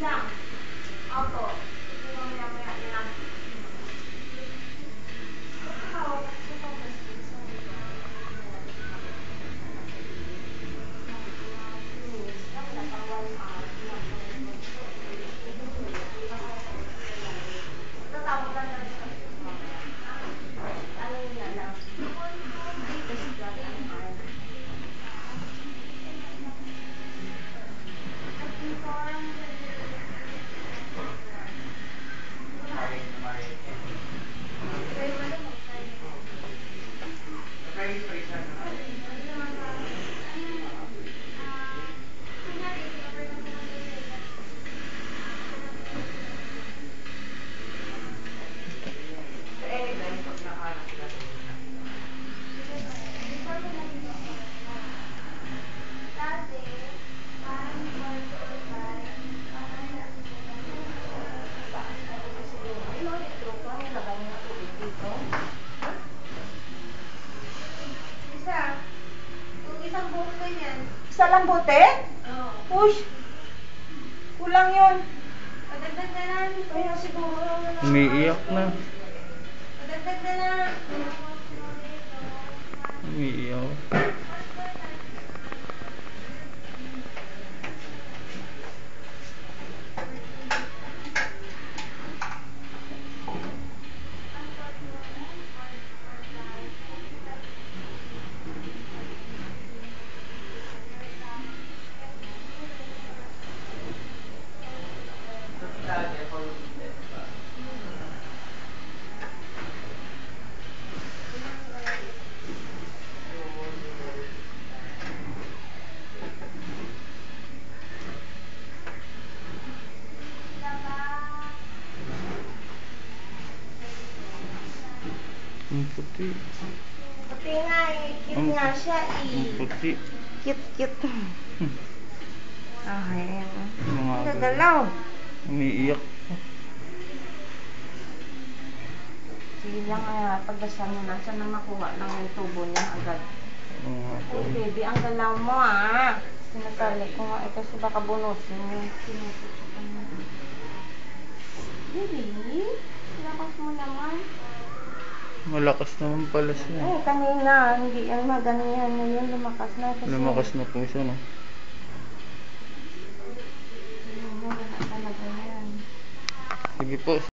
lang. Opo. Hindi mo maya-maya lang. Tatawag lang natin sa ano yun na lang. Test drive ang arm. Isa lang bote? Oo. Uy! Kulang yun. Padagdag na lang. Kaya siguro. Umiiyak na. Padagdag na lang. Umiiyak. Ang puti. Puti nga eh. Cute nga siya eh. Ang puti. Cute. Okay. Mga Gagalaw. umiiyak. Sige lang pagdasal mo na. Saan na makuha ng tubo niya agad. Mga Oh, baby, ang galaw mo ah. Sinasali ko nga eh kasi baka bunutin mo. Sinususo ko na. Baby, lakas mo naman. Malakas naman pala siya. Eh, kanina, hindi yan maganyan. Ngayon, lumakas na. Kasi Lumakas na po siya, no? Wala talaga yan. Sige po.